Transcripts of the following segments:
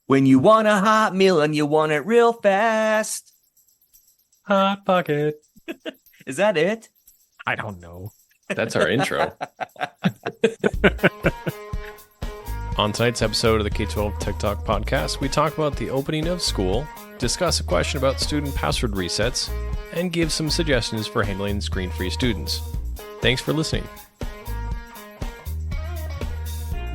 When you want a hot meal and you want it real fast. Hot Pocket. Is that it? I don't know. That's our intro. On tonight's episode of the K-12 Tech Talk podcast, we talk about the opening of school, discuss a question about student password resets, and give some suggestions for handling screen-free students. Thanks for listening.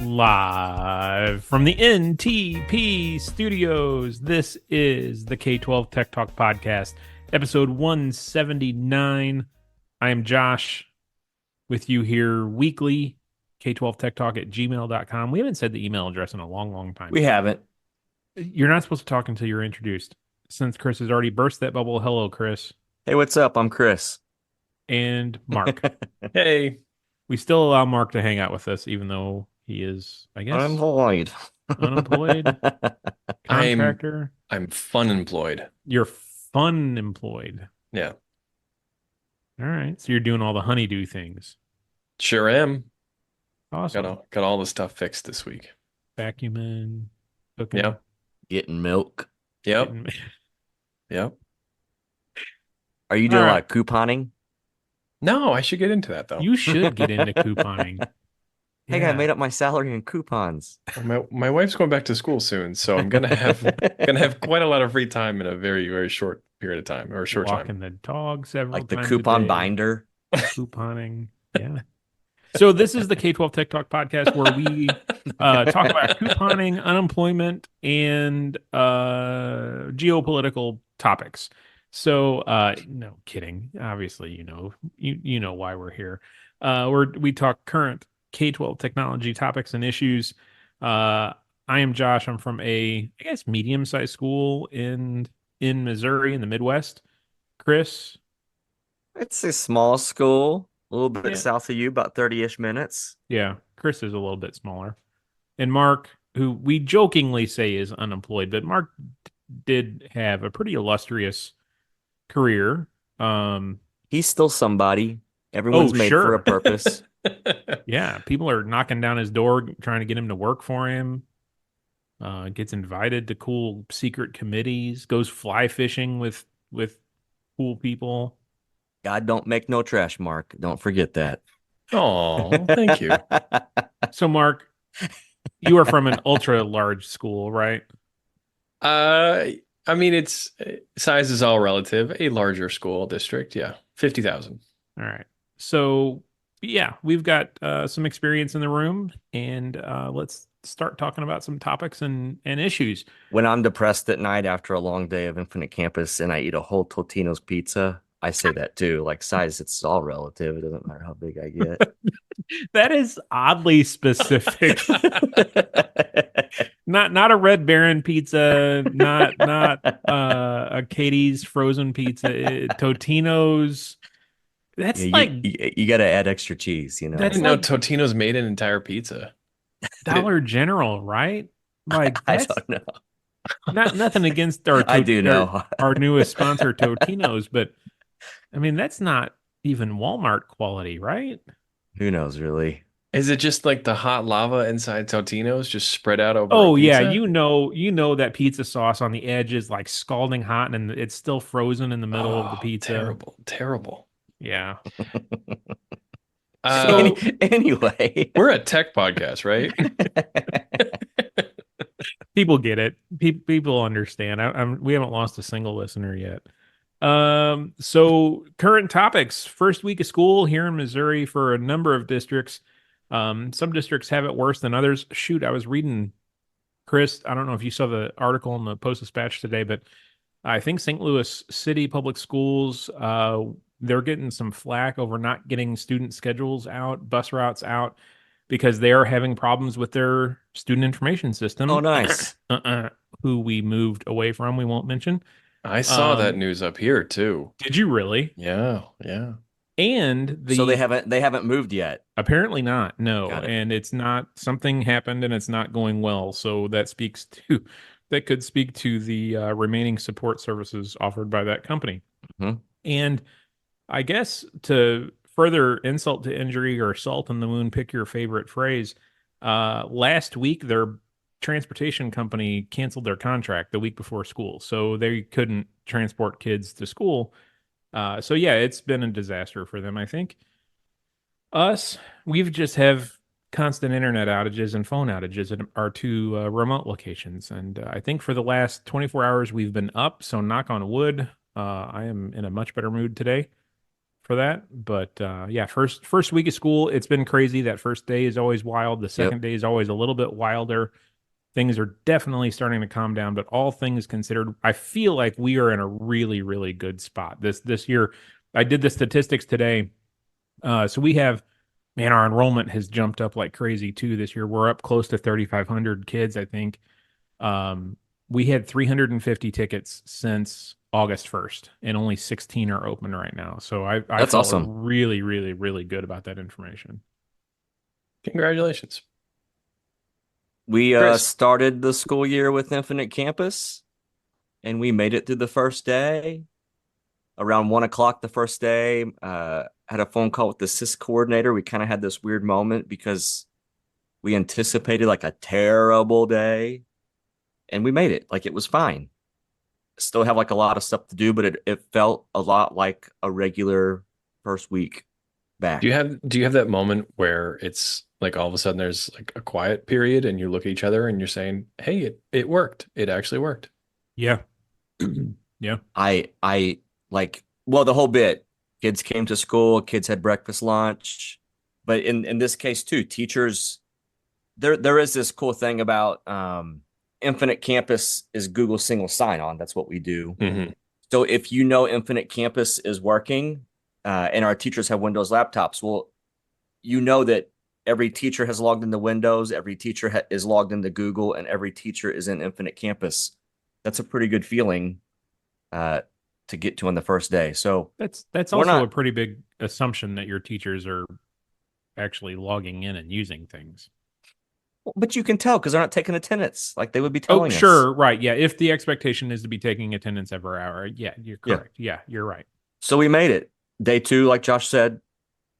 Live from the NTP studios, this is the K-12 Tech Talk podcast, episode 179. I am Josh, with you here weekly, k12techtalk@gmail.com. We haven't said the email address in a long time. We haven't. You're not supposed to talk until you're introduced. Since Chris has already burst that bubble, hello, Chris. Hey, what's up? I'm Chris. And Mark. Hey. We still allow Mark to hang out with us, even though he is, I guess, Unemployed. Contractor. I'm fun employed. You're fun employed. Yeah, All right. So you're doing all the honeydew things. sure am. Awesome. Got all the stuff fixed this week. Vacuuming, cooking. Yep. Getting milk. Yep. getting- Yep. Are you doing All a right. lot of couponing? No, I should get into that though. You should get into couponing. Hey, I made up my salary in coupons. My wife's going back to school soon, so I'm gonna have quite a lot of free time in a very, very short period of time or a short Walking time. the dog several Like the times a coupon day. binder. Couponing. Yeah. So this is the K-12 Tech Talk podcast where we talk about couponing, unemployment, and geopolitical topics. So no kidding. Obviously, you know why we're here. We talk current K-12 technology topics and issues. I am Josh. I'm from I guess medium-sized school in Missouri in the Midwest. Chris. It's a small school, a little bit Yeah. south of you, about 30-ish minutes. Yeah, Chris is a little bit smaller. And Mark, who we jokingly say is unemployed, but Mark did have a pretty illustrious career. He's still somebody. Everyone's made for sure. a purpose. Yeah, people are knocking down his door trying to get him to work for him. Gets invited to cool secret committees, goes fly fishing with cool people. God don't make no trash, Mark. Don't forget that. Oh, thank you. So Mark, you are from an ultra large school, right? I mean, it's size is all relative. A larger school district, yeah, 50,000. All right. So, yeah, we've got some experience in the room, and let's start talking about some topics and issues. When I'm depressed at night after a long day of Infinite Campus and I eat a whole Totino's pizza, I say that too. Like size, it's all relative. It doesn't matter how big I get. That is oddly specific. Not a Red Baron pizza, not a Katie's frozen pizza, Totino's. That's Yeah, like you got to add extra cheese, you know. I That's didn't know like- Totino's made an entire pizza. Dollar General, right? Like I that's don't know. nothing against our I do know. our newest sponsor Totino's, but I mean that's not even Walmart quality, right? Who knows, really? Is it just like the hot lava inside Totino's just spread out over Oh a yeah, pizza? you know that pizza sauce on the edge is like scalding hot and it's still frozen in the middle of the Oh, pizza. Terrible. Yeah. Uh, Anyway, we're a tech podcast, right? People get it. People understand. We haven't lost a single listener yet. So current topics. First week of school here in Missouri for a number of districts. Some districts have it worse than others. Shoot, I was reading, Chris, I don't know if you saw the article in the Post-Dispatch today, but I think St. Louis City Public Schools, they're getting some flack over not getting student schedules out, bus routes out, because they are having problems with their student information system. oh nice. Who we moved away from, we won't mention. I saw that news up here too. Did you really? Yeah. And So they haven't moved yet. apparently not. No, Got it. and it's not something happened, and it's not going well. So that could speak to the remaining support services offered by that company. Mhm. And I guess to further insult to injury or salt in the wound, pick your favorite phrase. Last week, their transportation company canceled their contract the week before school, so they couldn't transport kids to school. So yeah, it's been a disaster for them, I think. Us, we've just have constant internet outages and phone outages at our two remote locations. And I think for the last 24 hours, we've been up. So knock on wood, I am in a much better mood today for that. But yeah, first week of school, it's been crazy. That first day is always wild. The Yep. second day is always a little bit wilder. Things are definitely starting to calm down, but all things considered, I feel like we are in a really, really good spot this year. I did the statistics today. So we have, man, our enrollment has jumped up like crazy too this year. We're up close to 3,500 kids, I think. We had 350 tickets since August 1st, and only 16 are open right now. So I That's felt awesome. really, really, really good about that information. Congratulations. We Chris. started the school year with Infinite Campus, and we made it through the first day. Around 1 o'clock the first day, had a phone call with the SIS coordinator. We kind of had this weird moment because we anticipated like a terrible day, and we made it. Like it was fine. Still have like a lot of stuff to do, but it felt a lot like a regular first week back. Do you have that moment where it's like all of a sudden there's like a quiet period and you look at each other and you're saying, "Hey, it worked. It actually worked." Yeah. Yeah. I like, well, the whole bit. Kids came to school, kids had breakfast, lunch. But in this case too, teachers, there is this cool thing about Infinite Campus is Google single sign-on. That's what we do. Mm-hmm. So if you know Infinite Campus is working, and our teachers have Windows laptops, well, you know that every teacher has logged into Windows, every teacher is logged into Google, and every teacher is in Infinite Campus. That's a pretty good feeling to get to on the first day. So That's we're also not, a pretty big assumption that your teachers are actually logging in and using things. but you can tell because they're not taking attendance like they would be Oh, telling us. sure, right. Yeah, if the expectation is to be taking attendance every hour, yeah, you're Yeah. correct. Yeah, you're right. So we made it. Day two, like Josh said,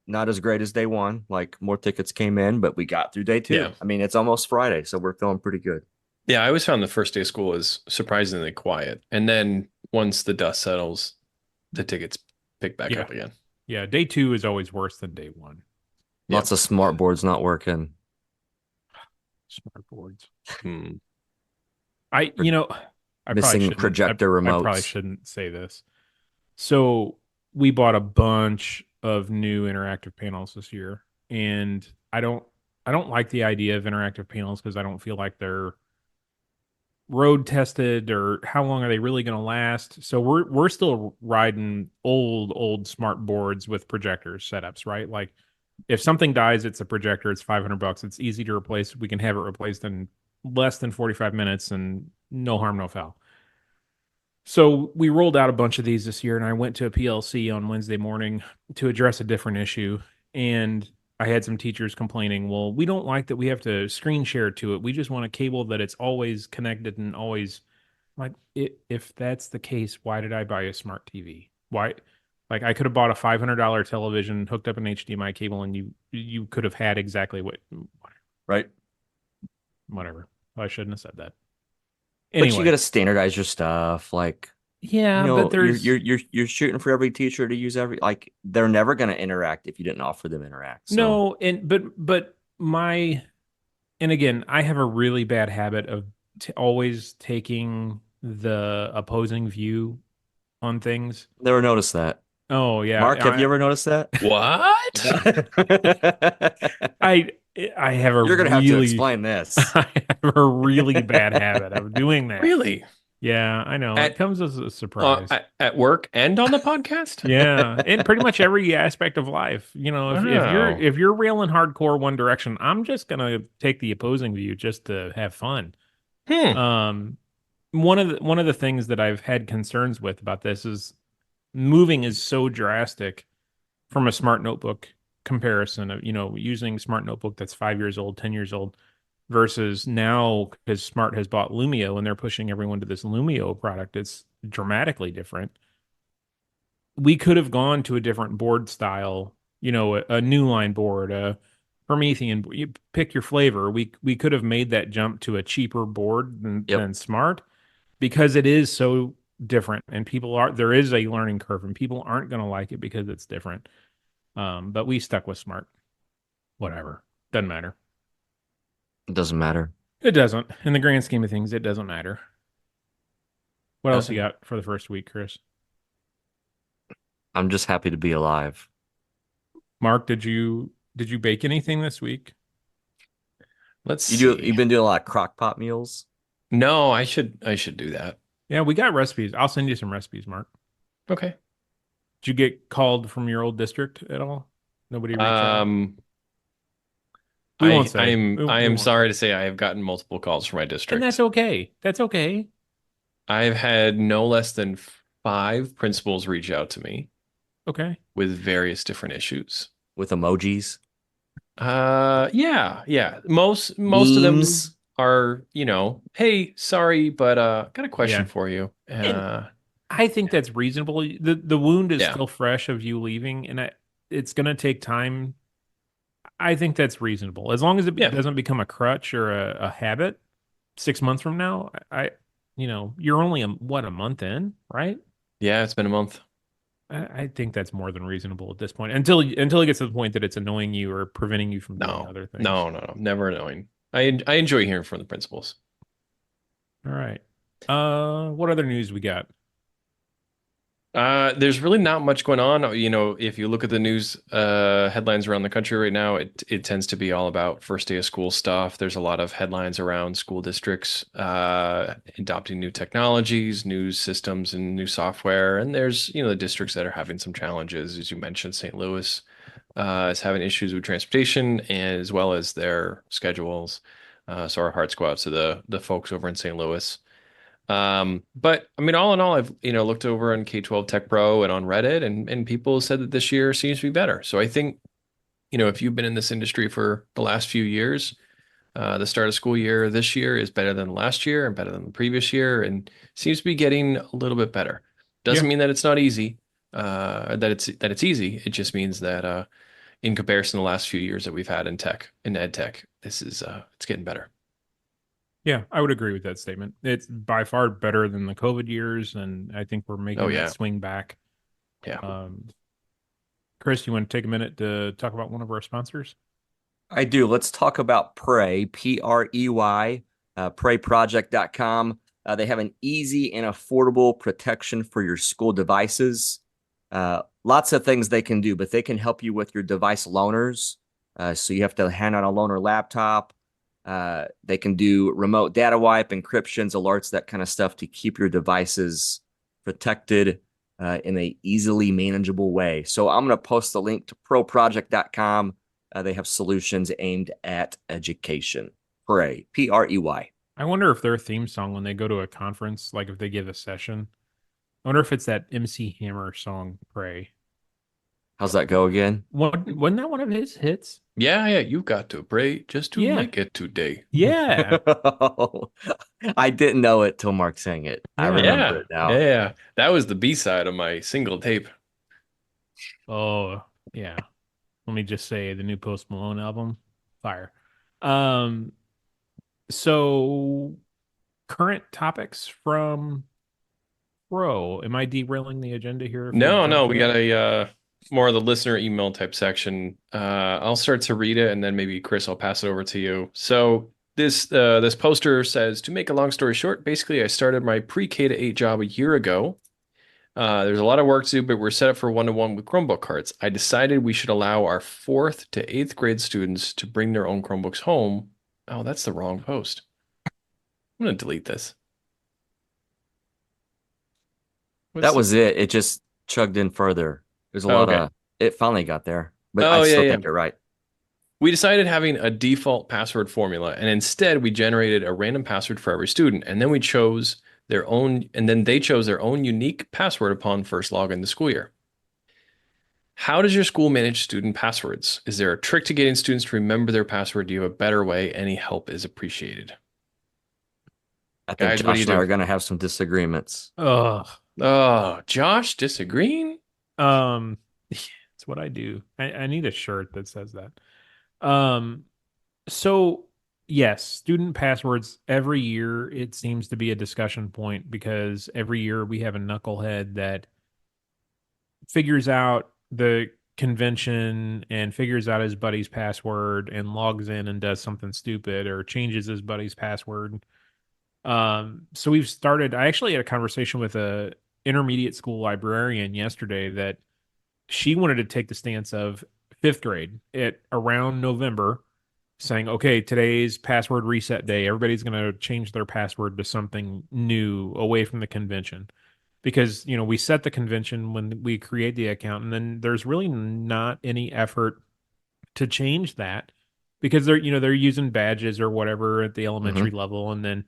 not as great as day one. Like more tickets came in, but we got through day two. Yeah. I mean, it's almost Friday, so we're feeling pretty good. Yeah, I always found the first day of school is surprisingly quiet. And then once the dust settles, the tickets pick back Yeah. up again. Yeah, day two is always worse than day one. Lots of smart boards not working. Smart boards. Hmm. I probably Missing shouldn't. projector I probably remotes. shouldn't say this. So we bought a bunch of new interactive panels this year, and I don't like the idea of interactive panels because I don't feel like they're road tested or how long are they really going to last. So we're still riding old smart boards with projectors setups, right? Like if something dies, it's a projector, it's $500. It's easy to replace. We can have it replaced in less than 45 minutes and no harm, no foul. So we rolled out a bunch of these this year, and I went to a PLC on Wednesday morning to address a different issue. And I had some teachers complaining, well, we don't like that we have to screen share to it. We just want a cable that it's always connected and always like if that's the case, why did I buy a smart TV? Why? Like I could have bought a $500 television, hooked up an HDMI cable, and you could have had exactly Right. whatever. I shouldn't have said that. But you Anyway, got to standardize your stuff. Like, yeah, but there's you're shooting for every teacher to use every, like they're never going to interact if you didn't offer them interact. So no, and but my and again, I have a really bad habit of always taking the opposing view on things. never noticed that. Oh yeah, Mark, have you ever noticed that? What? I I have a You're gonna have to really explain this. I have a really bad habit of doing that. Really? Yeah, I know. It comes as a surprise. At work and on the podcast? Yeah, in pretty much every aspect of life. You know, Wow. if you're railing hardcore one direction, I'm just gonna take the opposing view just to have fun. Hmm. One of the things that I've had concerns with about this is moving is so drastic from a smart notebook comparison of, using smart notebook that's 5 years old, 10 years old versus now because Smart has bought Lumio and they're pushing everyone to this Lumio product. It's dramatically different. We could have gone to a different board style, a new line board, Promethean, you pick your flavor. We could have made that jump to a cheaper board Yep. than Smart because it is so different, and there is a learning curve, and people aren't going to like it because it's different. But we stuck with Smart. Whatever, doesn't matter. It doesn't matter. It doesn't. In the grand scheme of things, it doesn't matter. What else you Uh, got for the first week, Chris? I'm just happy to be alive. Mark, did you bake anything this week? Let's You've see. been doing a lot of crock pot meals. No, I should do that. Yeah, we got recipes. I'll send you some recipes, Mark. Okay. Did you get called from your old district at all? Nobody reach out? Um, We won't I say. I'm We, I we am won't. sorry to say I have gotten multiple calls from my And that's district. okay. That's okay. I've had no less than 5 principals reach out to me Okay. with various different issues. With emojis, Yeah. Most of them memes. are, hey, sorry, but got a question Yeah. for you. And I think Yeah. that's reasonable. The wound is Yeah. still fresh of you leaving, and it's going to take time. I think that's reasonable. As long as it Yeah. doesn't become a crutch or a habit 6 months from now, you're only a month in, right? Yeah, it's been a month. I think that's more than reasonable at this point until it gets to the point that it's annoying you or preventing you from doing No. other things. No. Never annoying. I enjoy hearing from the principals. All right. What other news we got? There's really not much going on. If you look at the news headlines around the country right now, it tends to be all about first day of school stuff. There's a lot of headlines around school districts adopting new technologies, new systems, and new software. And there's, the districts that are having some challenges, as you mentioned. St. Louis is having issues with transportation and as well as their schedules. So our hearts go out to the folks over in St. Louis. But I mean, all in all, I've looked over on K-12 Tech Pro and on Reddit, and people said that this year seems to be better. So I think, if you've been in this industry for the last few years, the start of school year this year is better than last year and better than the previous year, and seems to be getting a little bit better. Yeah. Doesn't mean that it's not easy, that it's easy. It just means that in comparison to the last few years that we've had in ed tech, this is it's getting better. Yeah, I would agree with that statement. It's by far better than the COVID years, and I think we're Oh making that yeah, swing back. yeah. Um, Chris, you want to take a minute to talk about one of our sponsors? I do. Let's talk about Prey, Prey, preyproject.com. They have an easy and affordable protection for your school devices. Lots of things they can do, but they can help you with your device loaners. So you have to hand out a loaner laptop. They can do remote data wipe, encryptions, alerts, that kind of stuff to keep your devices protected in a easily manageable way. So I'm going to post the link to proproject.com. They have solutions aimed at education. Prey, Prey. I wonder if their theme song when they go to a conference, like if they give a session, I wonder if it's that MC Hammer song, Pray. How's that go again? Wasn't that one of his hits? Yeah, you've got to pray just to Yeah. make it today. Yeah. I didn't know it till Mark sang it. I Yeah. remember Yeah, it now. yeah. That was the B-side of my single tape. Oh, yeah. Let me just say the new Post Malone album, fire. Um, so current topics from Pro. Am I derailing the agenda here if we jump No, to we it? got a more of the listener email type section. I'll start to read it and then maybe Chris, I'll pass it over to you. So this poster says, to make a long story short, basically I started my pre-K to 8 job a year ago. There's a lot of work to do, but we're set up for one-to-one with Chromebook carts. I decided we should allow our 4th to 8th grade students to bring their own Chromebooks home. Oh, that's the wrong post. I'm going to delete this. That was it. It just chugged in further. There's a lot okay. of, it finally got there, but Oh, I still yeah. think you're right. We decided having a default password formula, and instead we generated a random password for every student, and then we chose their own, and then they chose their own unique password upon first login the school year. How does your school manage student passwords? Is there a trick to getting students to remember their password? Do you have a better way? Any help is appreciated. I think Guys, what do Josh you and I do? are going to have some disagreements. Ugh. Oh, Josh disagreeing? It's what I do. I need a shirt that says that. Um, so yes, student passwords every year it seems to be a discussion point because every year we have a knucklehead that figures out the convention and figures out his buddy's password and logs in and does something stupid or changes his buddy's password. So we've started. I actually had a conversation with a intermediate school librarian yesterday that she wanted to take the stance of fifth grade at around November, saying, okay, today's password reset day. Everybody's going to change their password to something new away from the convention. Because, we set the convention when we create the account, and then there's really not any effort to change that because they're using badges or whatever at the elementary Hmm. level. And then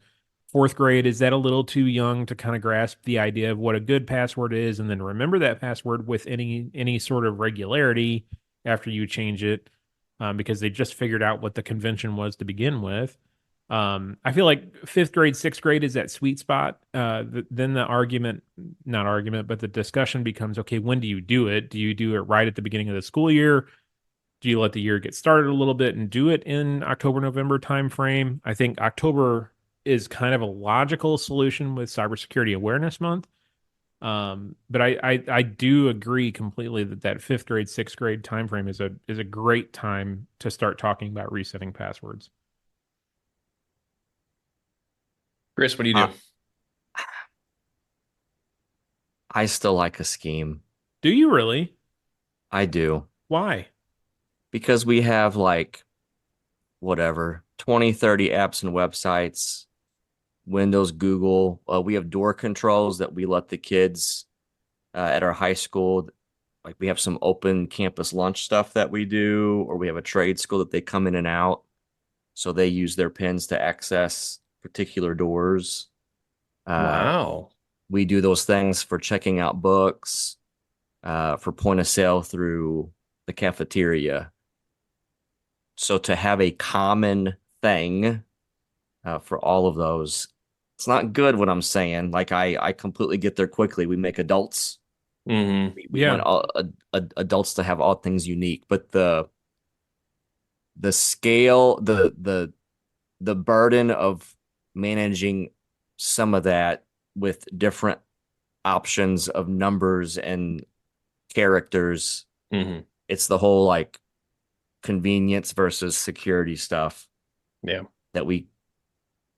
fourth grade, is that a little too young to kind of grasp the idea of what a good password is and then remember that password with any sort of regularity after you change it, because they just figured out what the convention was to begin with. I feel like fifth grade, sixth grade is that sweet spot. Then the not argument, but the discussion becomes, okay, when do you do it? Do you do it right at the beginning of the school year? Do you let the year get started a little bit and do it in October, November timeframe? I think October is kind of a logical solution with Cybersecurity Awareness Month. But I do agree completely that fifth grade, sixth grade timeframe is a great time to start talking about resetting passwords. Chris, what do you I, do? I still like a scheme. Do you really? I do. Why? Because we have like whatever 20, 30 apps and websites, Windows, Google. We have door controls that we let the kids at our high school. Like we have some open campus lunch stuff that we do, or we have a trade school that they come in and out. So they use their pins to access particular doors. Uh, Wow. we do those things for checking out books, for point of sale through the cafeteria. So to have a common thing for all of those, it's not good what I'm saying. Like I completely get there quickly. We make adults. Hmm. We want Yeah, all adults to have all things unique, but the scale, the burden of managing some of that with different options of numbers and characters. Hmm. It's the whole like convenience versus security stuff Yeah. that we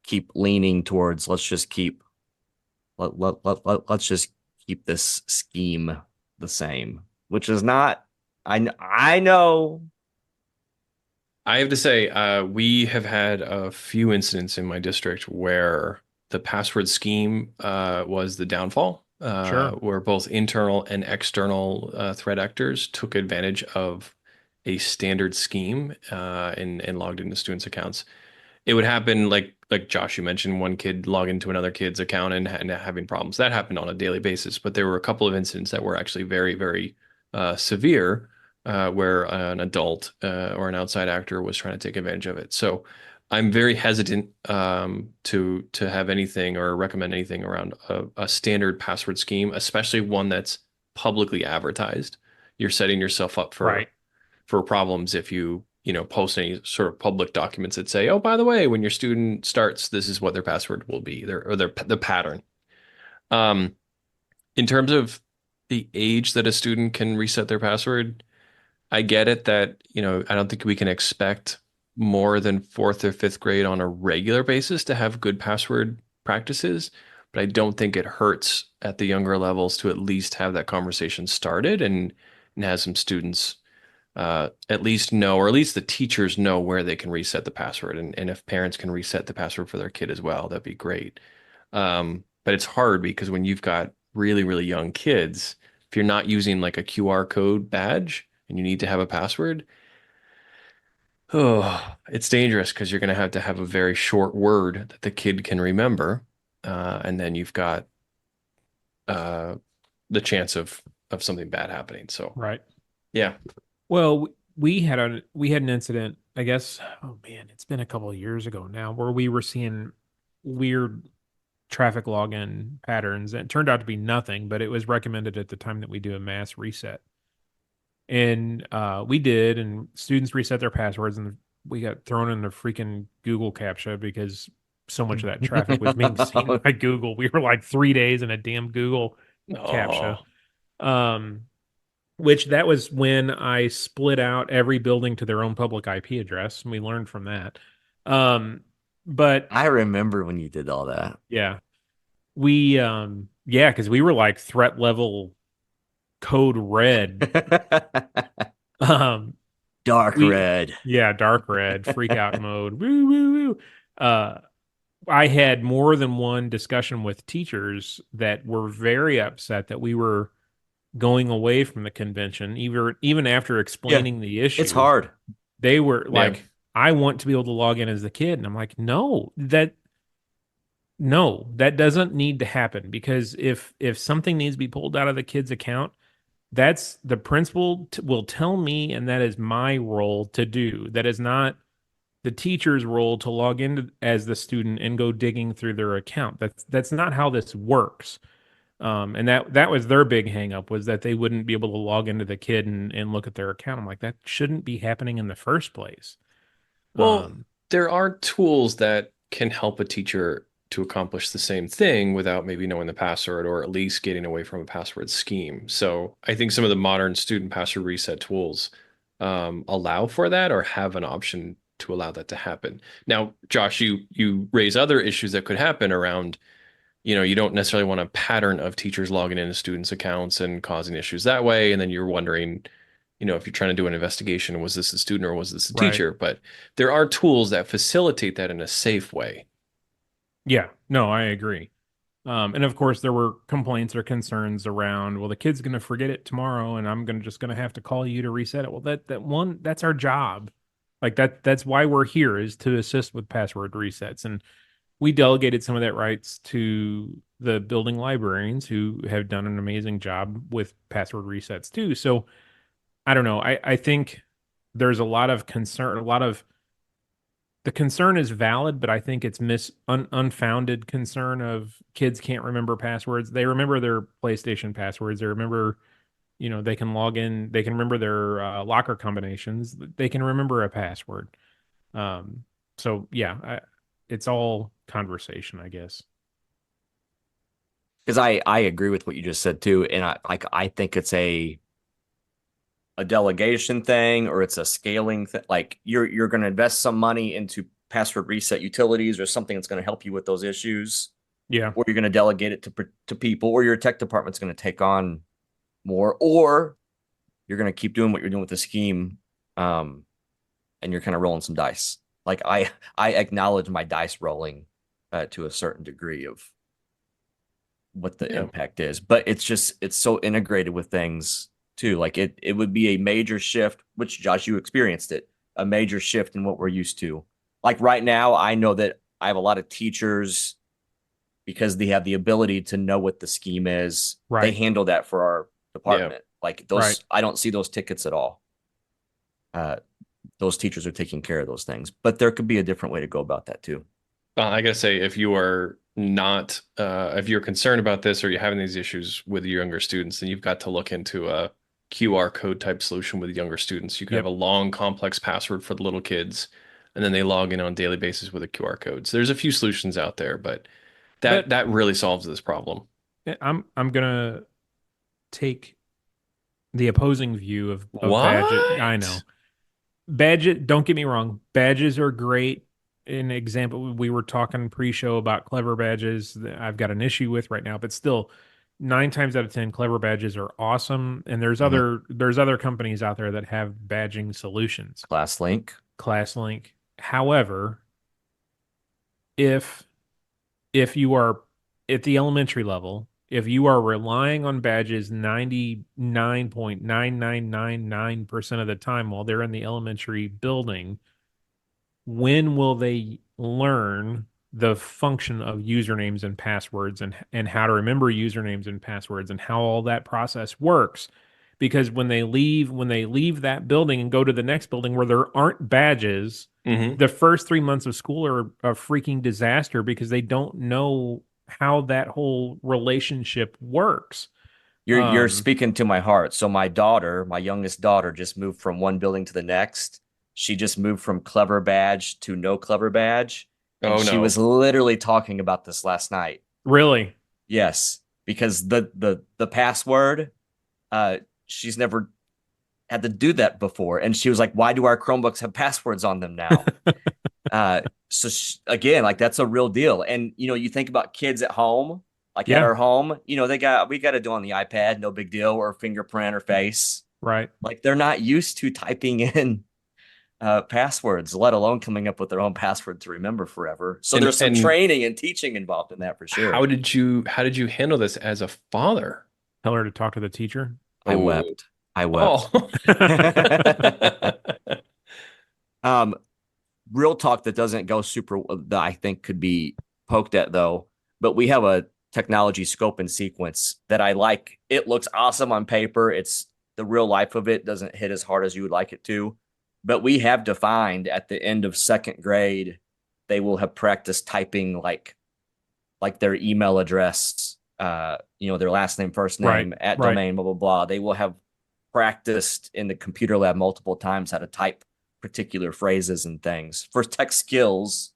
keep leaning towards. Let's just keep this scheme the same, which is not. I know. I have to say, we have had a few incidents in my district where the password scheme was the downfall, sure. where both internal and external threat actors took advantage of a standard scheme and logged into students' accounts. It would happen like Josh, you mentioned one kid log into another kid's account and having problems. That happened on a daily basis, but there were a couple of incidents that were actually very, very severe, where an adult or an outside actor was trying to take advantage of it. So I'm very hesitant to have anything or recommend anything around a standard password scheme, especially one that's publicly advertised. You're setting yourself up Right. for problems if you post any sort of public documents that say, oh, by the way, when your student starts, this is what their password will be, the pattern. Um, in terms of the age that a student can reset their password, I get it that, I don't think we can expect more than fourth or fifth grade on a regular basis to have good password practices, but I don't think it hurts at the younger levels to at least have that conversation started and have some students at least know, or at least the teachers know where they can reset the password. And if parents can reset the password for their kid as well, that'd be great. But it's hard because when you've got really, really young kids, if you're not using like a QR code badge and you need to have a password, oh, it's dangerous because you're going to have a very short word that the kid can remember. And then you've got uh, the chance of something bad happening. So, Right. yeah. Well, we had an incident, I guess, oh man, it's been a couple of years ago now, where we were seeing weird traffic login patterns. And it turned out to be nothing, but it was recommended at the time that we do a mass reset. And we did, and students reset their passwords, and we got thrown in the freaking Google CAPTCHA because so much of that traffic was being seen by Google. We were like 3 days in a damn Google CAPTCHA. Oh, Um, which that was when I split out every building to their own public IP address, and we learned from that. Um, but I remember when you did all that. yeah, we yeah, because we were like threat level code red. Um, Dark we red. yeah, dark red, freak out mode. Woo woo woo. I had more than one discussion with teachers that were very upset that we were going away from the convention, even after Yeah, explaining the it's issue. hard. They were yeah. like, I want to be able to log in as the kid. And I'm like, no, that doesn't need to happen, because if something needs to be pulled out of the kid's account, that's the principal will tell me, and that is my role to do. That is not the teacher's role to log in as the student and go digging through their account. That's not how this works. And that was their big hang up, was that they wouldn't be able to log into the kid and look at their account. I'm like, that shouldn't be happening in the first place. Well, Um, there are tools that can help a teacher to accomplish the same thing without maybe knowing the password or at least getting away from a password scheme. So I think some of the modern student password reset tools allow for that or have an option to allow that to happen. Now, Josh, you raise other issues that could happen around, you don't necessarily want a pattern of teachers logging into students' accounts and causing issues that way. And then you're wondering, if you're trying to do an investigation, was this a student or was this a right. teacher? But there are tools that facilitate that in a safe way. Yeah, no, I agree. And of course, there were complaints or concerns around, well, the kid's going to forget it tomorrow, and I'm just going to have to call you to reset it. Well, that's our job. Like that's why we're here, is to assist with password resets. And we delegated some of that rights to the building librarians, who have done an amazing job with password resets too. So I don't know. I think there's a lot of concern, a lot of the concern is valid, but I think it's unfounded concern of kids can't remember passwords. They remember their PlayStation passwords. They remember, they can log in. They can remember their locker combinations. They can remember a password. Um, so yeah, it's all conversation, I guess. Because I agree with what you just said too, and I think it's a delegation thing, or it's a scaling thing. Like you're going to invest some money into password reset utilities or something that's going to help you with those issues, Yeah, or you're going to delegate it to people, or your tech department's going to take on more, or you're going to keep doing what you're doing with the scheme, and you're kind of rolling some dice. Like I acknowledge my dice rolling to a certain degree of what the Yeah. impact is, but it's so integrated with things too. Like it would be a major shift, which Josh, you experienced it, a major shift in what we're used to. Like right now, I know that I have a lot of teachers, because they have the ability to know what the scheme is. They right, handle that for our Yeah. department. Like right. those, I don't see those tickets at all. Uh, those teachers are taking care of those things, but there could be a different way to go about that too. I gotta say, if you are not, if you're concerned about this or you're having these issues with your younger students, then you've got to look into a QR code type solution with younger students. You can have Yep. a long, complex password for the little kids, and then they log in on a daily basis with a QR code. So there's a few solutions out there, but that But that really solves this problem. I'm gonna take the opposing view of badges. I know What? badges. Don't get me wrong. Badges are great. An example, we were talking pre-show about clever badges that I've got an issue with right now, but still, 9 times out of 10, clever badges are awesome. And Mhm. there's other companies out there that have badging solutions. Class link. ClassLink. However, if if you are at the elementary level, if you are relying on badges 99.9999% of the time while they're in the elementary building, when will they learn the function of usernames and passwords, and how to remember usernames and passwords and how all that process works? Because when they leave that building and go to the next building where there aren't badges, Hmm. the first 3 months of school are a freaking disaster, because they don't know how that whole relationship works. You're speaking to my heart. So my daughter, my youngest daughter, just moved from one building to the next. She just moved from Clever Badge to no Clever Badge, and Oh she was no. literally talking about this last night. Really? Yes, because the password, uh, she's never had to do that before, and she was like, "Why do our Chromebooks have passwords on them now?" Uh, so again, like that's a real deal. And you think about kids at home, like at Yeah, our home, we got to do on the iPad, no big deal, or fingerprint or face. right. Like they're not used to typing in passwords, let alone coming up with their own password to remember forever. So And there's some and training and teaching involved in that for sure. how did you handle this as a father? Tell her to talk to the teacher. I Oh. wept. I wept. Oh. um, real talk that doesn't go super that I think could be poked at though, but we have a technology scope and sequence that I like. It looks awesome on paper. It's the real life of it doesn't hit as hard as you would like it to. But we have defined at the end of second grade, they will have practiced typing like their email address, their last name, first Right, name, at right. domain, blah, blah, blah. They will have practiced in the computer lab multiple times how to type particular phrases and things for tech skills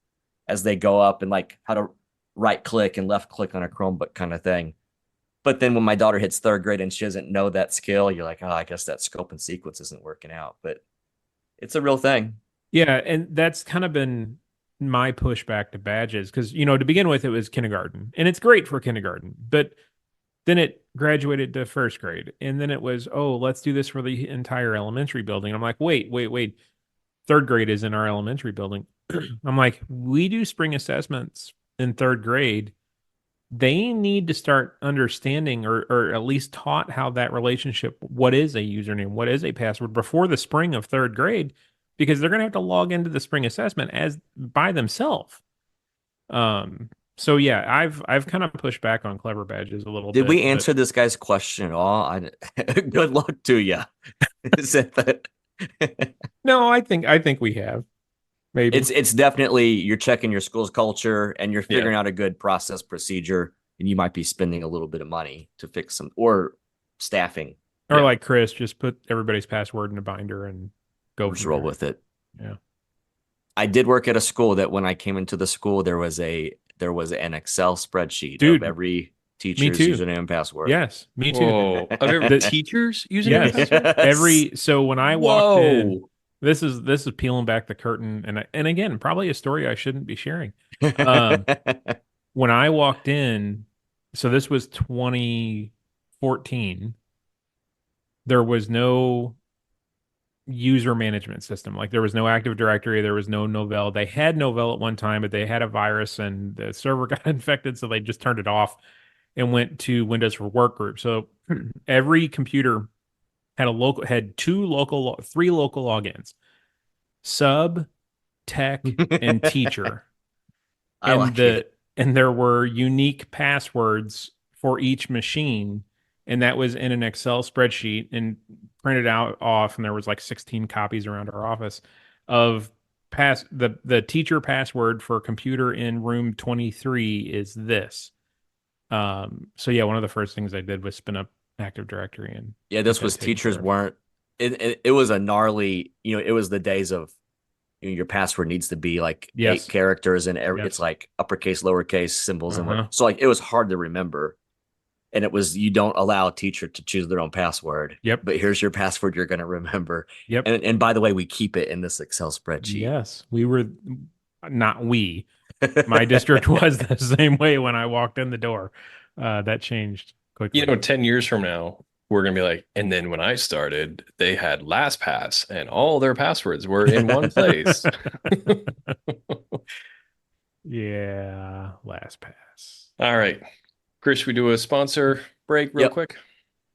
as they go up and like how to right click and left click on a Chromebook kind of thing. But then when my daughter hits third grade and she doesn't know that skill, you're like, oh, I guess that scope and sequence isn't working out. But it's a real thing. Yeah, and that's kind of been my pushback to badges because, to begin with, it was kindergarten, and it's great for kindergarten, but then it graduated to first grade, and then it was, oh, let's do this for the entire elementary building. I'm like, wait, wait, wait. Third grade is in our elementary building. I'm like, we do spring assessments in third grade. They need to start understanding or at least taught how that relationship, what is a username, what is a password before the spring of third grade, because they're going to have to log into the spring assessment as by themselves. So yeah, I've kind of pushed back on clever badges a little Did we bit, but answer this guy's question at all? Good luck to you. Is it that? no, I think we have maybe. It's definitely you're checking your school's culture and you're Yeah. figuring out a good process procedure, and you might be spending a little bit of money to fix some or staffing. Or Yeah. like Chris, just put everybody's password in a binder and go Just from roll there. with it. Yeah. I did work at a school that when I came into the school, there was an Excel spreadsheet of Dude, every me teacher's too. username and password. Yes, me too. Whoa. Of every The, teacher's username and yes. password? Yes. So when I walked in, Whoa. this is peeling back the curtain and again, probably a story I shouldn't be sharing. Um when I walked in, so this was 2014, there was no user management system. Like there was no Active Directory, there was no Novell. They had Novell at one time, but they had a virus and the server got infected, so they just turned it off and went to Windows for Workgroup. So every computer had three local logins: sub, tech, and teacher. I And like it. there were unique passwords for each machine, and that was in an Excel spreadsheet and printed out off. And there was like 16 copies around our office of the teacher password for computer in room 23 is this. So yeah, one of the first things I did was spin up Active Directory and Yeah, get this that was taken teachers care of. weren't. It was a gnarly. It was the days of your password needs to be like eight Yes, characters and it's yes. like uppercase, lowercase symbols and what. Uh-huh. So like it was hard to remember, and it was you don't allow a teacher to choose their own password. Yep. But here's your password you're going to remember, Yep. and by the way, we keep it in this Excel spreadsheet. Yes. We were not we. My district was the same way when I walked in the door. That changed You quickly. know, 10 years from now, we're going to be like, and then when I started, they had LastPass and all their passwords were in one place. Yeah, LastPass. All right. Chris, we do a sponsor break real Yep. quick.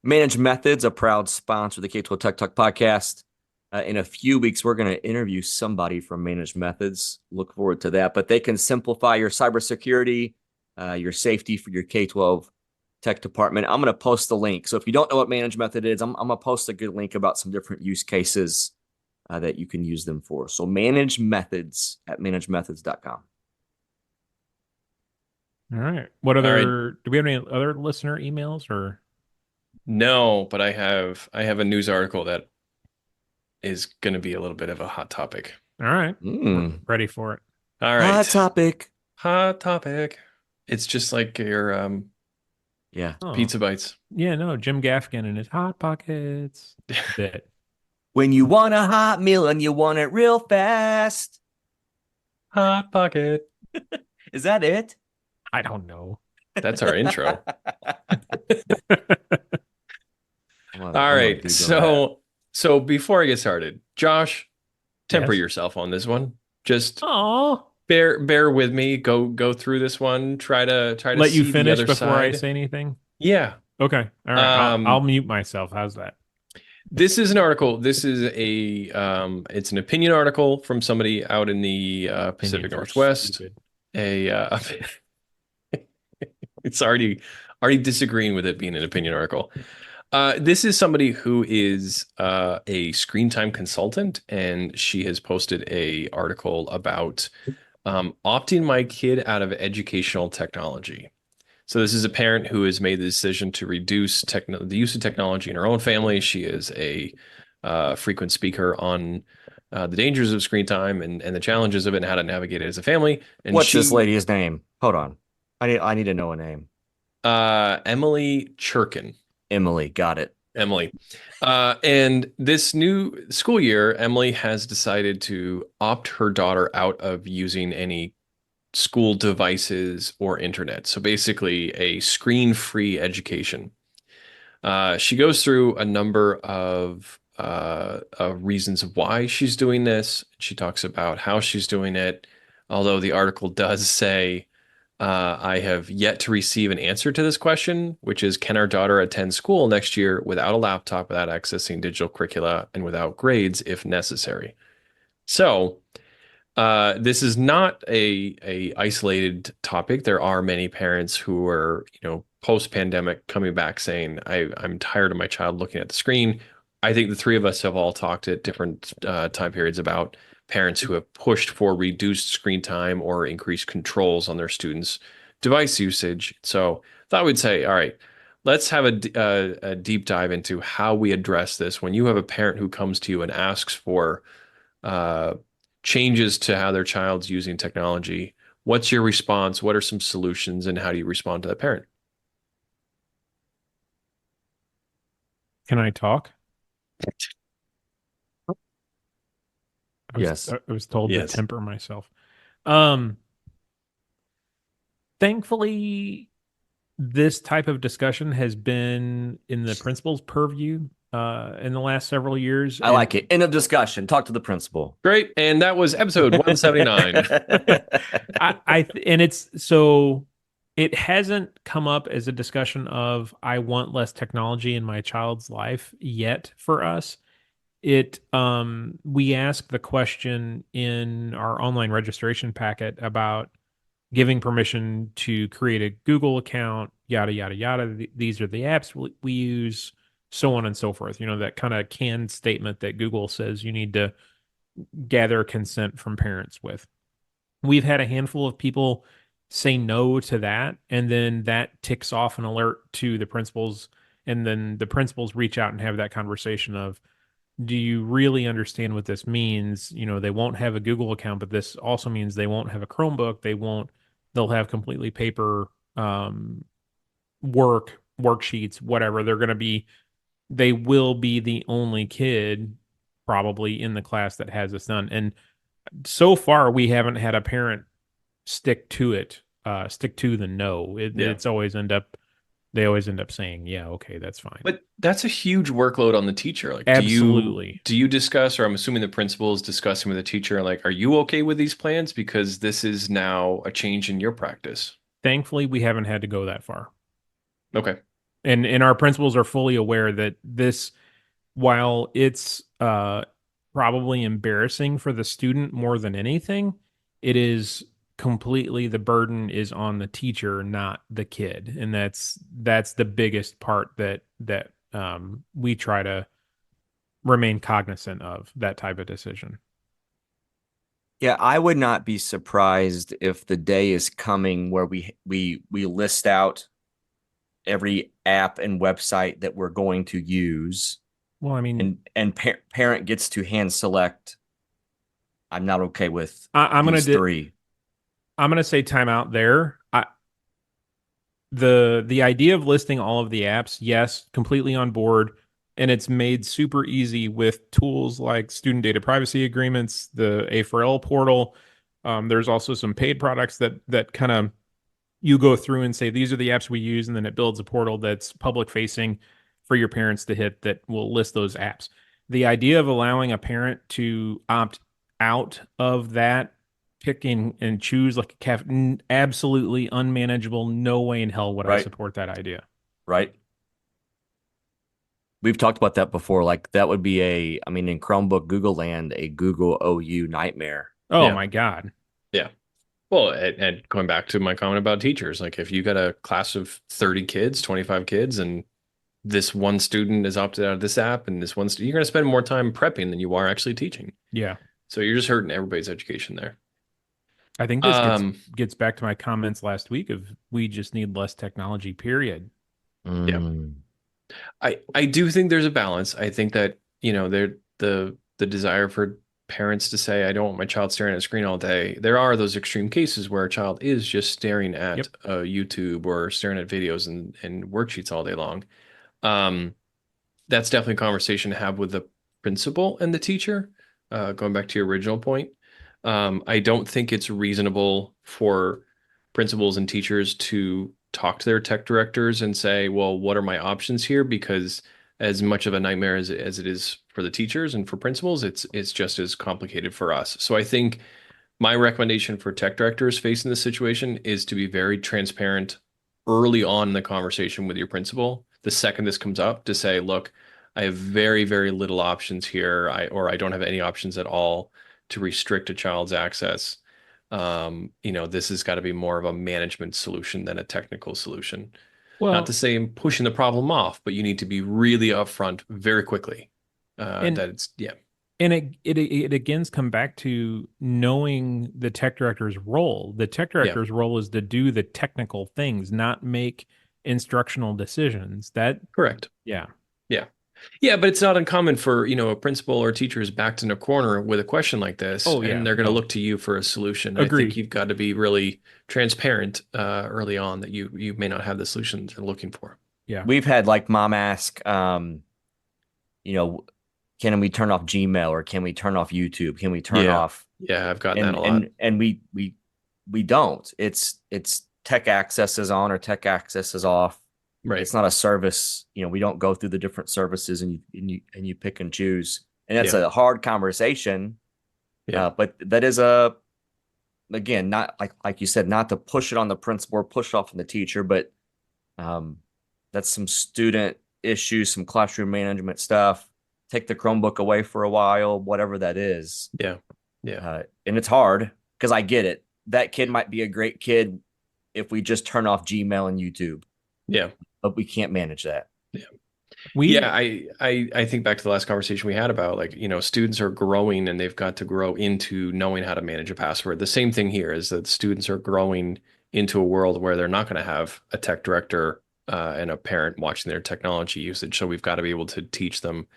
Managed Methods, a proud sponsor of the K-12 Tech Talk podcast. In a few weeks, we're going to interview somebody from Managed Methods. Look forward to that. But they can simplify your cybersecurity, your safety for your K-12 tech department. I'm going to post the link. So if you don't know what Managed Method is, I'm going to post a good link about some different use cases that you can use them for. So Managed Methods at managedmethods.com. All right. What All right. other, do we have any other listener emails or? No, but I have a news article that is going to be a little bit of a hot topic. All right. We're Mm. ready for it. All Hot right. topic. Hot topic. It's just like your Yeah. Oh, pizza bites. yeah, no, Jim Gaffigan and his Hot Pockets bit. When you want a hot meal and you want it real fast. Hot pocket. Is that it? I don't know. That's our intro. All I'm gonna right. Google that. So before I get started, Josh, temper Yes. yourself on this one. Just Oh, bear with me. Go through this one. Try to let you see the finish other before I side. say anything. Yeah. Okay. All right. I'll Um, mute myself. How's that? this is an article. This is a it's an opinion article from somebody out in the Pacific Opinions are Northwest. stupid. A it's already disagreeing with it being an opinion article. This is somebody who is a screen time consultant, and she has posted a article about opting my kid out of educational technology. So this is a parent who has made the decision to reduce the use of technology in her own family. She is a frequent speaker on the dangers of screen time and the challenges of it and how to navigate it as a family. And What's this she, lady's name? Hold on. I need to know a name. Emily Churkin. Emily. Got it. Emily. And this new school year, Emily has decided to opt her daughter out of using any school devices or internet. So basically, a screen-free education. She goes through a number of reasons why she's doing this. She talks about how she's doing it, although the article does say, I have yet to receive an answer to this question, which is, can our daughter attend school next year without a laptop, without accessing digital curricula, and without grades if necessary? So, this is not a isolated topic. There are many parents who are, post-pandemic coming back saying, I'm tired of my child looking at the screen. I think the three of us have all talked at different time periods about parents who have pushed for reduced screen time or increased controls on their students' device usage. So I thought we'd say, all right, let's have a deep dive into how we address this when you have a parent who comes to you and asks for uh, changes to how their child's using technology. What's your response? What are some solutions, and how do you respond to that parent? Can I talk? I was Yes. I was told to Yes. temper myself. Um, Thankfully, this type of discussion has been in the principal's purview in the last several years, I like it. End of discussion. Talk to the principal. Great. And that was episode 179. and it's so it hasn't come up as a discussion of I want less technology in my child's life yet for us. It We ask the question in our online registration packet about giving permission to create a Google account, yada yada yada. These are the apps we use, so on and so forth. That kind of canned statement that Google says you need to gather consent from parents with. We've had a handful of people say no to that, and then that ticks off an alert to the principals, and then the principals reach out and have that conversation of, do you really understand what this means? They won't have a Google account, but this also means they won't have a Chromebook. They'll have completely paper worksheets, whatever. They will be the only kid probably in the class that has this done. And so far, we haven't had a parent stick to it, stick to the no. Yeah. They always end up saying, yeah, okay, that's fine. But that's a huge workload on the teacher. Like, Absolutely. do you discuss, or I'm assuming the principal is discussing with the teacher, like, are you okay with these plans? Because this is now a change in your practice. Thankfully, we haven't had to go that far. Okay. And our principals are fully aware that this, while it's probably embarrassing for the student more than anything, it is completely, the burden is on the teacher, not the kid. And that's the biggest part that we try to remain cognizant of, that type of decision. Yeah, I would not be surprised if the day is coming where we list out every app and website that we're going to use, Well, I mean, and parent gets to hand select. I'm not okay with I, I'm gonna these di- three. I'm gonna say timeout there. The idea of listing all of the apps, yes, completely on board, and it's made super easy with tools like student data privacy agreements, the A4L portal. There's also some paid products that kind of you go through and say these are the apps we use, and then it builds a portal that's public facing for your parents to hit that will list those apps. The idea of allowing a parent to opt out of that, picking and choose like a absolutely unmanageable. No way in hell would I Right, support that idea. right. We've talked about that before. Like that would be I mean, in Chromebook Google land, a Google OU nightmare. Oh Yeah. my God. Yeah. Well, and going back to my comment about teachers, like if you got a class of 30 kids, 25 kids, and this one student is opted out of this app and this one you're going to spend more time prepping than you are actually teaching. Yeah. So you're just hurting everybody's education there. I think this Um, gets back to my comments last week of we just need less technology, period. yeah. Mm. I do think there's a balance. I think that, the desire for parents to say, I don't want my child staring at a screen all day. There are those extreme cases where a child is just staring at Yep. YouTube or staring at videos and worksheets all day long. Um, that's definitely a conversation to have with the principal and the teacher. Going back to your original point, I don't think it's reasonable for principals and teachers to talk to their tech directors and say, well, what are my options here? Because as much of a nightmare as it is for the teachers and for principals, it's just as complicated for us. So I think my recommendation for tech directors facing this situation is to be very transparent early on in the conversation with your principal. The second this comes up, to say, look, I have very, very little options here, or I don't have any options at all to restrict a child's access. This has got to be more of a management solution than a technical solution. Not to Well, say I'm pushing the problem off, but you need to be really upfront very quickly. and That it's yeah, And it again come back to knowing the tech director's role. The tech yeah, director's role is to do the technical things, not make instructional decisions. That, correct. yeah. Yeah. Yeah, but it's not uncommon for, a principal or teacher is backed in a corner with a question like this, Oh and yeah. they're going to No. look to you for a solution. I think Agree. you've got to be really transparent early on that you may not have the solution they're looking for. Yeah. We've had like mom ask, you know, can we turn off Gmail or can we turn off YouTube? Can we turn Yeah. off Yeah, I've gotten that and a lot. we don't. It's tech access is on or tech access is off. Right. It's not a service. We don't go through the different services and you pick and choose. And that's Yeah. a hard conversation. Yeah. But that is again, not like you said, not to push it on the principal or push it off on the teacher, but um, that's some student issues, some classroom management stuff. Take the Chromebook away for a while, whatever that is. Yeah. Yeah. And it's hard because I get it. That kid might be a great kid if we just turn off Gmail and YouTube, Yeah. but we can't manage that. Yeah. We Yeah, I think back to the last conversation we had about, like, students are growing and they've got to grow into knowing how to manage a password. The same thing here is that students are growing into a world where they're not going to have a tech director and a parent watching their technology usage. So we've got to be able to teach them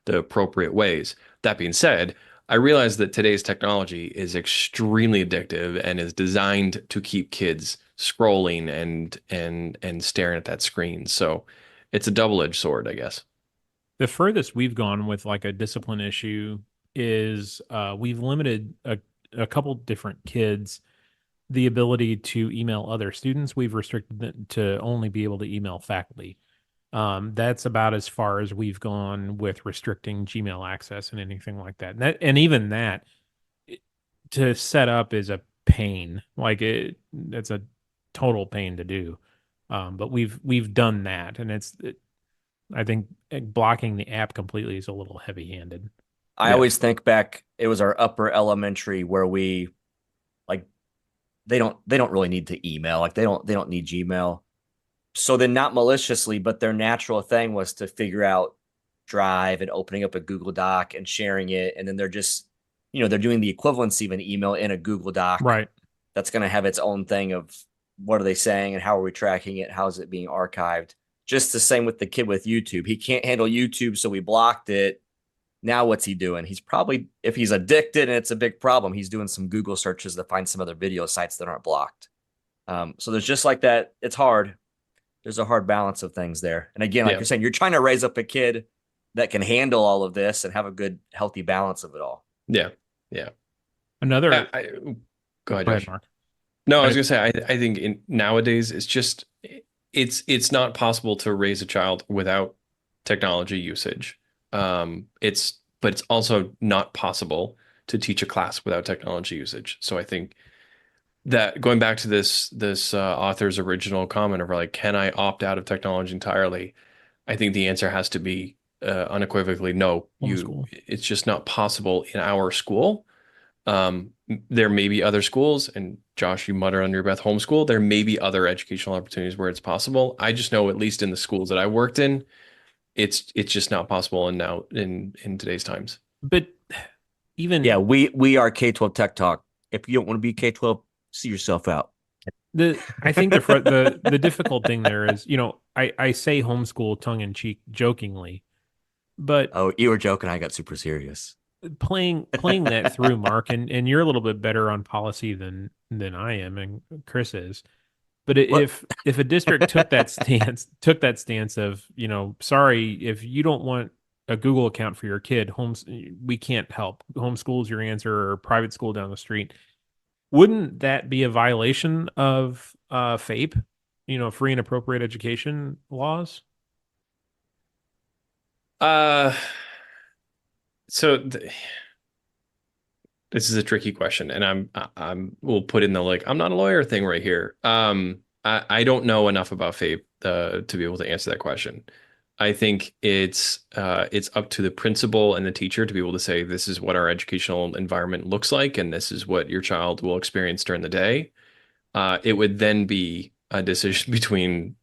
the appropriate ways. That being said, I realize that today's technology is extremely addictive and is designed to keep kids scrolling and staring at that screen. So it's a double-edged sword, I guess. the furthest we've gone with like a discipline issue is we've limited a couple different kids the ability to email other students. We've restricted them to only be able to email faculty. That's about as far as we've gone with restricting Gmail access and anything like that. And even that to set up is a pain. Like it's a total pain to do. But we've done that, and I think blocking the app completely is a little heavy-handed. I Yeah. always think back, it was our upper elementary where we like they don't really need to email. Like they don't need Gmail. So then not maliciously, but their natural thing was to figure out Drive and opening up a Google Doc and sharing it. And then they're just, they're doing the equivalency of an email in a Google Doc. Right. That's going to have its own thing of what are they saying and how are we tracking it? How is it being archived? Just the same with the kid with YouTube. He can't handle YouTube, so we blocked it. Now what's he doing? He's probably, if he's addicted and it's a big problem, he's doing some Google searches to find some other video sites that aren't blocked. So there's just like that. It's hard. There's a hard balance of things there. And again, like Yeah. you're saying, you're trying to raise up a kid that can handle all of this and have a good, healthy balance of it all. Yeah. Yeah. Another, Go ahead, go ahead, Josh. Mark. No, I was gonna say I think nowadays it's just it's not possible to raise a child without technology usage. But it's also not possible to teach a class without technology usage. So I think that going back to this author's original comment of like, can I opt out of technology entirely? I think the answer has to be unequivocally no. Homeschool. It's just not possible in our school. Um, there may be other schools, and Josh, you mutter under your breath, homeschool. There may be other educational opportunities where it's possible. I just know, at least in the schools that I worked in, it's just not possible. And now in today's times, But even Yeah, we are K-12 Tech Talk. If you don't want to be K-12, see yourself out. I think the difficult thing there is, I say homeschool tongue in cheek jokingly, but Oh, you were joking. I got super serious. playing that through, Mark, and you're a little bit better on policy than I am and Chris is. But What? if a district took that stance of, sorry, if you don't want a Google account for your kid, we can't help. Homeschool's your answer, or private school down the street. Wouldn't that be a violation of FAPE, free and appropriate education laws? uh, so this is a tricky question, and we'll put in the like I'm not a lawyer thing right here. I don't know enough about FAPE to be able to answer that question. I think it's up to the principal and the teacher to be able to say this is what our educational environment looks like, and this is what your child will experience during the day. It would then be a decision between,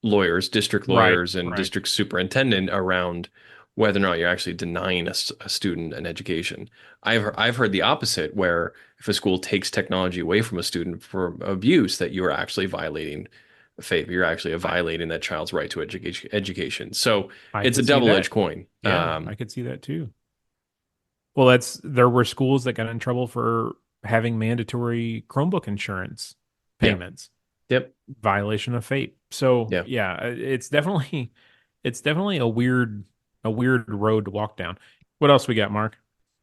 lawyers, district Right, lawyers, and right. district superintendent around whether or not you're actually denying a student an education. I've heard the opposite, where if a school takes technology away from a student for abuse, that you are actually violating faith. You're actually violating that child's right to education. So I it's a could see that. double-edged coin. Yeah, I could see that too. Well, there were schools that got in trouble for having mandatory Chromebook insurance Yeah. payments. Yep. Violation of FAPE. So Yeah. yeah, it's definitely a weird road to walk down. What else we got, Mark?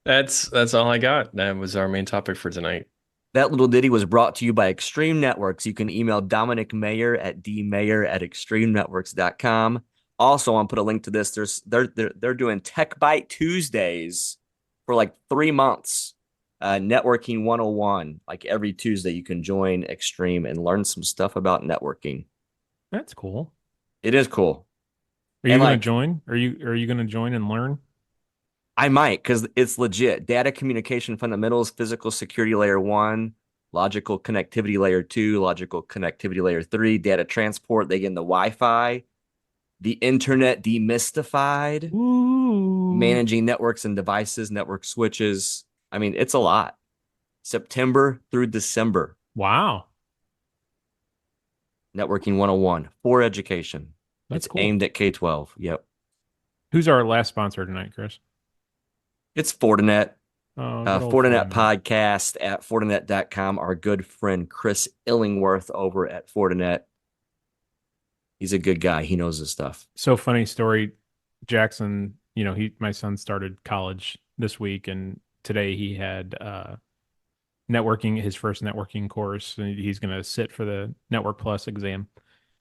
That's all I got. That was our main topic for tonight. That little ditty was brought to you by Extreme Networks. You can email Dominic Mayer at dmayer@extremenetworks.com. Also, I'll put a link to this. They're doing Tech Bite Tuesdays for like 3 months. Networking 101. Like every Tuesday, you can join Extreme and learn some stuff about networking. That's cool. It is cool. Are you And going to like, join? Are you going to join and learn? I might, because it's legit. Data communication fundamentals, physical security layer 1, logical connectivity layer 2, logical connectivity layer 3, data transport. They get into Wi-Fi, the internet demystified, Ooh. managing networks and devices, network switches. I mean, it's a lot. September through December. Wow. Networking 101 for education. That's It's cool. aimed at K-12. Yep. Who's our last sponsor tonight, Chris? It's Fortinet. Oh, good old Fortinet Fortinet. podcast at Fortinet.com. Our good friend Chris Illingworth over at Fortinet. He's a good guy. He knows his stuff. So funny story. Jackson, my son started college this week, and today he had his first networking course. And he's going to sit for the Network Plus exam.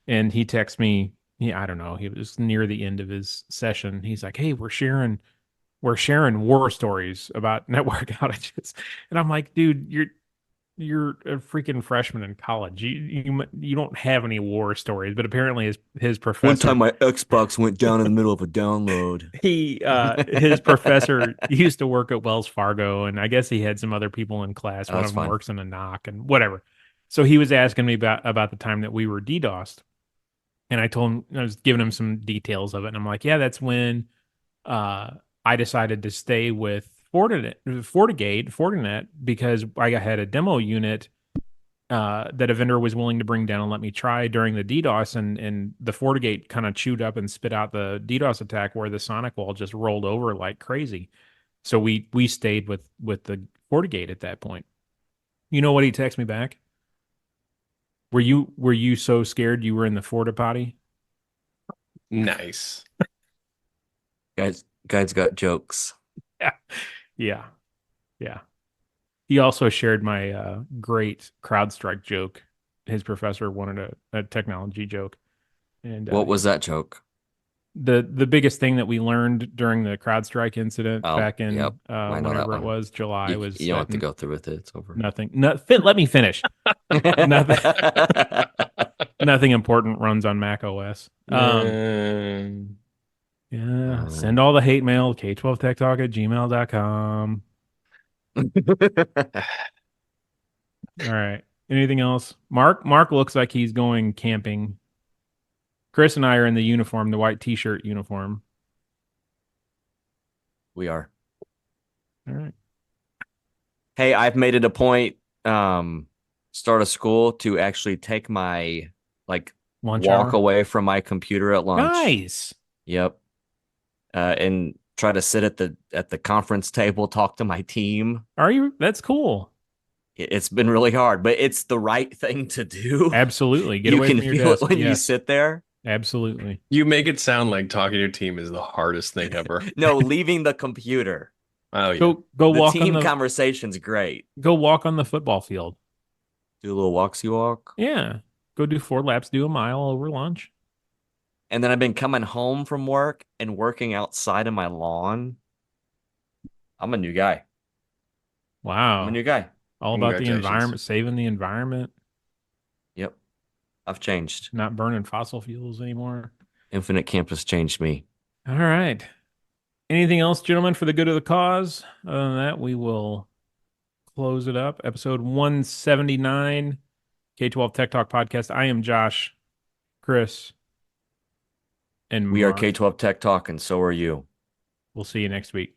And he texted me, I don't know, he was near the end of his session. He's like, "Hey, we're sharing war stories about network outages." And I'm like, "Dude, you're a freaking freshman in college. You don't have any war stories." But apparently his professor, One time my Xbox went down in the middle of a download. his professor used to work at Wells Fargo, and I guess he had some other people in class. Oh, One that's of them fine. works in a knock and whatever. So he was asking me about the time that we were DDoSed. And I told him, I was giving him some details of it. And I'm like, yeah, that's when I decided to stay with Fortinet because I had a demo unit that a vendor was willing to bring down and let me try during the DDoS, and the FortiGate kind of chewed up and spit out the DDoS attack where the Sonic wall just rolled over like crazy. So we stayed with the FortiGate at that point. You know what he texted me back? Were you so scared you were in the Forta potty? Nice. Guys got jokes. Yeah. Yeah. Yeah. He also shared my great CrowdStrike joke. His professor wanted a technology joke. And What was that joke? the biggest thing that we learned during the CrowdStrike incident Oh, back yep. in I know that whenever it one. was, July, was You don't that have to go through with it. It's over. nothing. Let me finish. Nothing. Nothing important runs on Mac OS. Um, Yeah. Send Um, all the hate mail, k12techtalk@gmail.com. All right. Anything else? Mark looks like he's going camping. Chris and I are in the uniform, the white t-shirt uniform. we are. All right. Hey, I've made it a point, start of school to actually take my like Lunch walk hour. away from my computer at lunch. Nice. Yep. And try to sit at the conference table, talk to my team. Are you? That's cool. It's been really hard, but it's the right thing to do. Absolutely. Get You away can from your feel it desk. when you Yes. sit there. Absolutely. you make it sound like talking to your team is the hardest thing ever. No, leaving the computer. Oh yeah. Go The walk on team the conversation's great. football field. Do a little walksy walk. Yeah. Go do 4 laps, do a mile over lunch. And then I've been coming home from work and working outside of my lawn. I'm a new guy. I'm a Wow. new guy. All about the Congratulations. environment, saving the environment, Yep. I've changed. not burning fossil fuels anymore. Infinite Campus changed me. All right. Anything else, gentlemen, for the good of the cause? Other than that, we will close it up. Episode 179, K12 Tech Talk Podcast. I am Josh, Chris, and We are Mark. K12 Tech Talk, and so are you. We'll see you next week.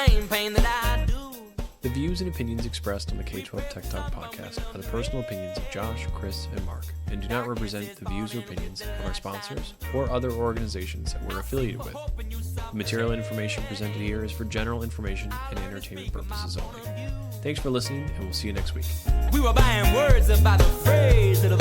same pain that I do. The views and opinions expressed on the K-12 Tech Talk podcast are the personal opinions of Josh, Chris, and Mark, and do not represent the views or opinions of our sponsors or other organizations that we're affiliated with. The material and information presented here is for general information and entertainment purposes only. Thanks for listening, and we'll see you next week. We were buying words about the phrase that'll